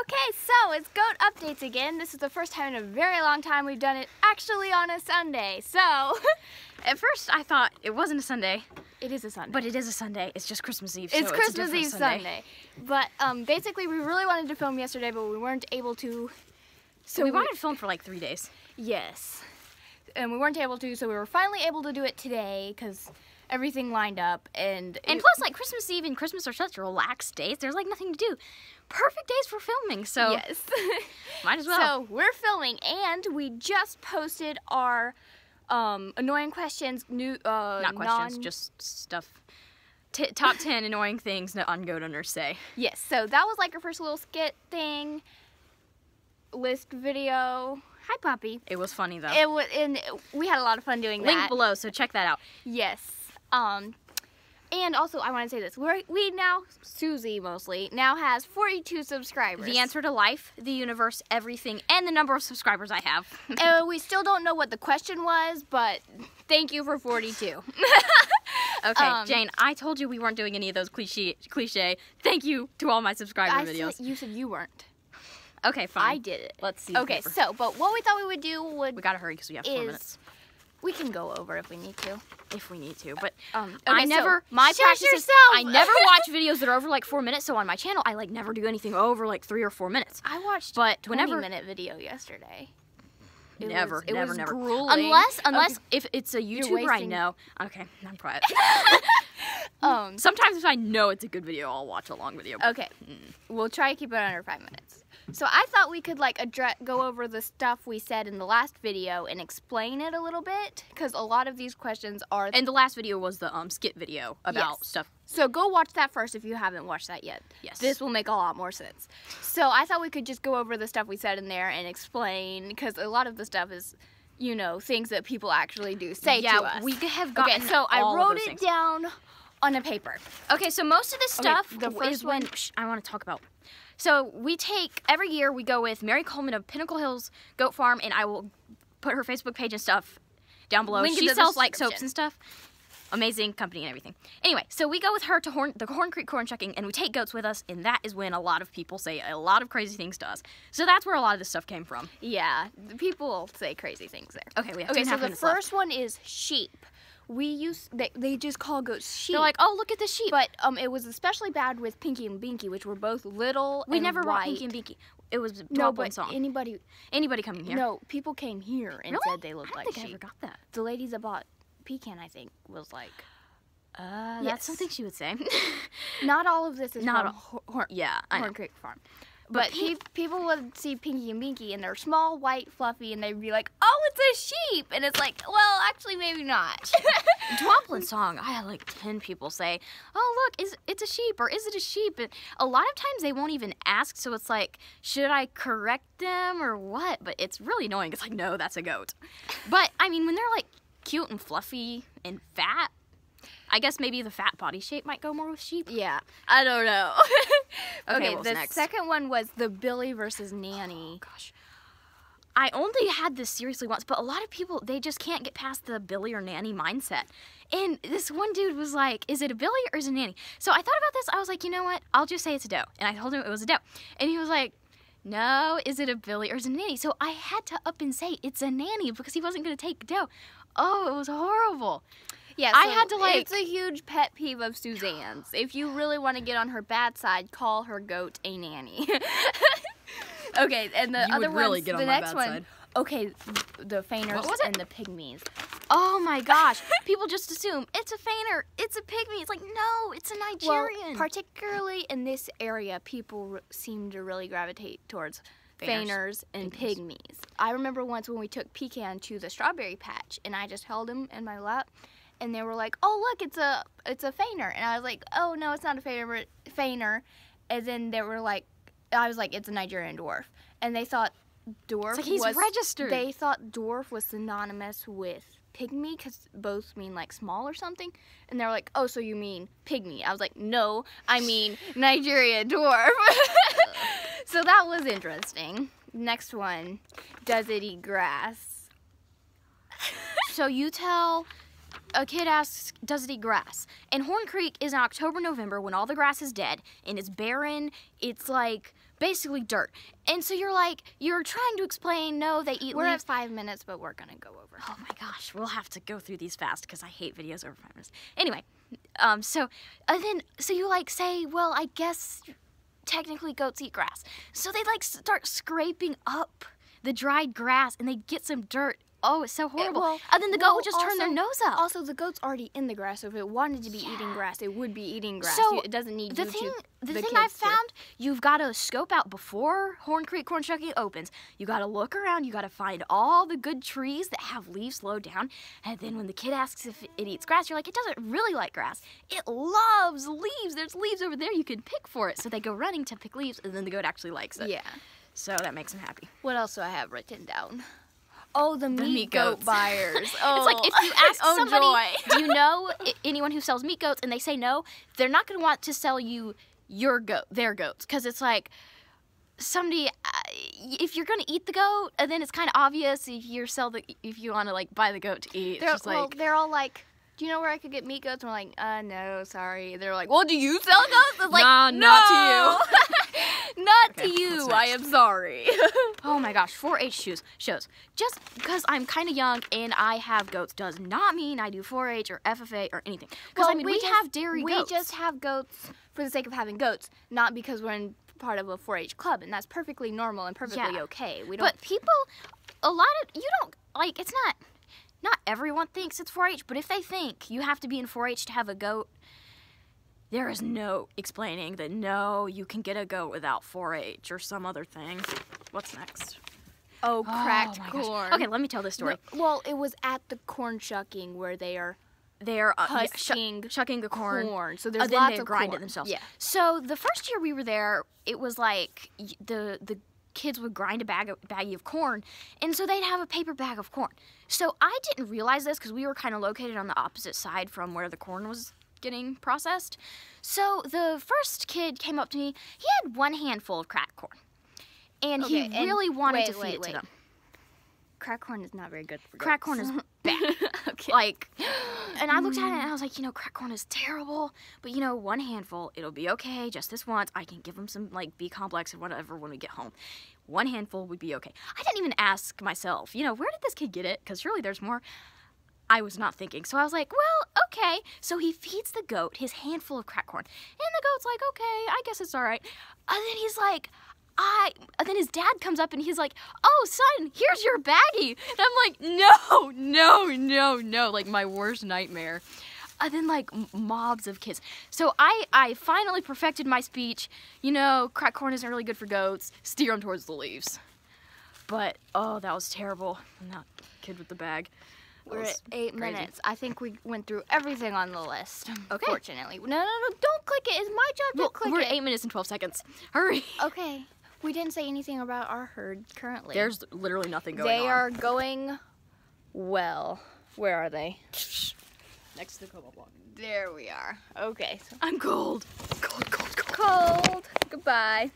Okay, so it's Goat Updates again. This is the first time in a very long time we've done it actually on a Sunday. So, at first I thought it wasn't a Sunday. It is a Sunday. But it is a Sunday. It's just Christmas Eve. It's so Christmas it's Eve Sunday. But basically we really wanted to film yesterday, but we weren't able to. So we wanted to film for like 3 days. Yes. And we weren't able to, so we were finally able to do it today because everything lined up. And plus, like, Christmas Eve and Christmas are such relaxed days. There's like nothing to do. Perfect days for filming, so yes. Might as well. So we're filming, and we just posted our annoying questions, not questions, just stuff. Top 10 annoying things on Goat Owners Say. Yes, so that was like our first little skit thing, list video. Hi, Poppy. It was funny though. It was, and we had a lot of fun doing that. Link below, so check that out. Yes. And also, I want to say this. We now, Susie mostly, now has 42 subscribers. The answer to life, the universe, everything, and the number of subscribers I have. We still don't know what the question was, but thank you for 42. Okay, Jane, I told you we weren't doing any of those cliche. Thank you to all my subscriber videos. You said you weren't. Okay, fine. I did it. Let's see. Okay, so, but what we thought we would do we gotta hurry because we have 4 minutes. We can go over if we need to. But okay, I never. So, my practice yourself. I never watch videos that are over like 4 minutes. So on my channel, I like never do anything over like 3 or 4 minutes. I watched but a 20-minute video yesterday. It never. Grueling. Unless if it's a YouTuber I know. Okay, I'm quiet. Sometimes if I know it's a good video, I'll watch a long video. Okay, we'll try to keep it under 5 minutes. So I thought we could like go over the stuff we said in the last video and explain it a little bit, because a lot of these questions are. And the last video was the skit video about stuff. So go watch that first if you haven't watched that yet. Yes. This will make a lot more sense. So I thought we could just go over the stuff we said in there and explain, because a lot of the stuff is, you know, things that people actually do say to us. Yeah, we have gotten. Okay, so I all wrote of those it things down on a paper. Okay, so most of this stuff the first is when I want to talk about. So we take, every year we go with Mary Colman of Pinnacle Hills Goat Farm, and I will put her Facebook page and stuff down below. She sells like soaps and stuff. Amazing company and everything. Anyway, so we go with her to the Horn Creek corn shucking, and we take goats with us, and that is when a lot of people say a lot of crazy things to us. So that's where a lot of this stuff came from. Yeah, people say crazy things there. Okay, we have so the first one is sheep. They just call goats sheep. They're like, oh, look at the sheep. But it was especially bad with Pinky and Binky, which were both little and We never brought white. Pinky and Binky. It was a No, but song. anybody coming here? No, people came here and said they looked like sheep. I don't think I ever got that. The ladies that bought Pecan, I think, was like. That's something she would say. Not all of this is Not from Horn Creek Farm. But people would see Pinky and Binky, and they're small, white, fluffy, and they'd be like, oh, it's a sheep! And it's like, well, actually, maybe not. Twomplin song, I had like 10 people say, oh, look, it's a sheep, or is it a sheep? And a lot of times they won't even ask, so it's like, should I correct them, or what? But it's really annoying. It's like, no, that's a goat. But, I mean, when they're like cute and fluffy and fat, I guess maybe the fat body shape might go more with sheep. Yeah, I don't know. Okay, the next? second one was the Billy versus Nanny. Oh, gosh. I only had this seriously once, but a lot of people, they just can't get past the Billy or Nanny mindset. And this one dude was like, is it a Billy or is it a Nanny? So I thought about this. I was like, you know what? I'll just say it's a doe. And I told him it was a doe. And he was like, no, is it a Billy or is it a Nanny? So I had to up and say it's a Nanny because he wasn't going to take doe. Oh, it was horrible. Yeah, so I had to like. It's a huge pet peeve of Suzanne's. If you really want to get on her bad side, call her goat a nanny. Okay, and the other one, really get on the my next bad one. side. Okay, the fainers and the pygmies. Oh my gosh! People just assume it's a fainer, it's a pygmy. It's like, no, it's a Nigerian. Well, particularly in this area, people seem to really gravitate towards fainers and pygmies. I remember once when we took Pecan to the strawberry patch, and I just held him in my lap. And they were like, "Oh, look, it's a fainer," and I was like, "Oh no, it's not a fainer." And then they were like, "I was like, it's a Nigerian dwarf," and they thought dwarf he's registered. They thought dwarf was synonymous with pygmy because both mean like small or something, and they were like, "Oh, so you mean pygmy?" I was like, "No, I mean Nigerian dwarf." So that was interesting. Next one, does it eat grass? So you tell a kid asks, does it eat grass? And Horn Creek is in October, November when all the grass is dead and it's barren. It's like basically dirt. And so you're trying to explain, no, they eat We're leaves. at 5 minutes, but we're gonna go over. Oh my gosh, we'll have to go through these fast because I hate videos over 5 minutes. Anyway, so you like say, well, I guess technically goats eat grass. So they like start scraping up the dried grass and they get some dirt. Oh, it's so horrible. And then the goat would just turn their nose up. Also, the goat's already in the grass, so if it wanted to be eating grass, it would be eating grass. So It doesn't need the you thing, to... the thing I've found, you've got to scope out before Horn Creek corn shucking opens. You got to look around. You got to find all the good trees that have leaves low down. And then when the kid asks if it eats grass, you're like, it doesn't really like grass. It loves leaves. There's leaves over there you can pick for it. So they go running to pick leaves, and then the goat actually likes it. Yeah. So that makes him happy. What else do I have written down? Oh, the meat goat goats. buyers. Oh. It's like if you ask Oh, somebody, joy. do you know anyone who sells meat goats, and they say no, they're not going to want to sell you their goats, because it's like somebody, if you're going to eat the goat, and then it's kind of obvious if you want to like buy the goat to eat. It's just like, they're all like, do you know where I could get meat goats? And we're like, no, sorry. They're like, well, do you sell goats? It's like, nah, no. not to you. Not Okay, to you. what's I next? am sorry. Oh my gosh, 4-H shows. Just because I'm kind of young and I have goats does not mean I do 4-H or FFA or anything. Because Well, we have dairy goats. We just have goats for the sake of having goats, not because we're in part of a 4-H club, and that's perfectly normal and perfectly okay. We don't. But people, a lot of, you don't, like, it's not everyone thinks it's 4-H, but if they think you have to be in 4-H to have a goat, there is no explaining that, no, you can get a goat without 4-H or some other thing. What's next? Oh, cracked my gosh. corn. Okay, let me tell this story. No, well, it was at the corn shucking where they are They're husking shucking the corn. So there's then lots they of grind corn. it themselves. Yeah. So the first year we were there, it was like the kids would grind a baggie of corn, and so they'd have a paper bag of corn. So I didn't realize this because we were kind of located on the opposite side from where the corn was getting processed. So the first kid came up to me. He had one handful of cracked corn, and he really wanted to feed it to them. Cracked corn is not very good for goats. Cracked corn is bad. Okay. Like, and I looked at it and I was like, cracked corn is terrible, but one handful, it'll be okay, just this once. I can give them some, like, B-complex or whatever when we get home. One handful would be okay. I didn't even ask myself, where did this kid get it? Because surely there's more. I was not thinking. So I was like, well, okay. So he feeds the goat his handful of cracked corn. And the goat's like, okay, I guess it's all right. And then he's like, and then his dad comes up and he's like, oh, son, here's your baggie. And I'm like, no, like my worst nightmare. And then like mobs of kids. So I finally perfected my speech. Cracked corn isn't really good for goats. Steer them towards the leaves. But, oh, that was terrible. And that kid with the bag. We're at 8 minutes. I think we went through everything on the list. Okay. Fortunately. No, don't click it. It's my job to click we're it. at 8 minutes and 12 seconds. Hurry. Okay. We didn't say anything about our herd currently. There's literally nothing going on. They are going well. Where are they? next to the cobalt block. There we are. Okay. So I'm cold. cold. Goodbye.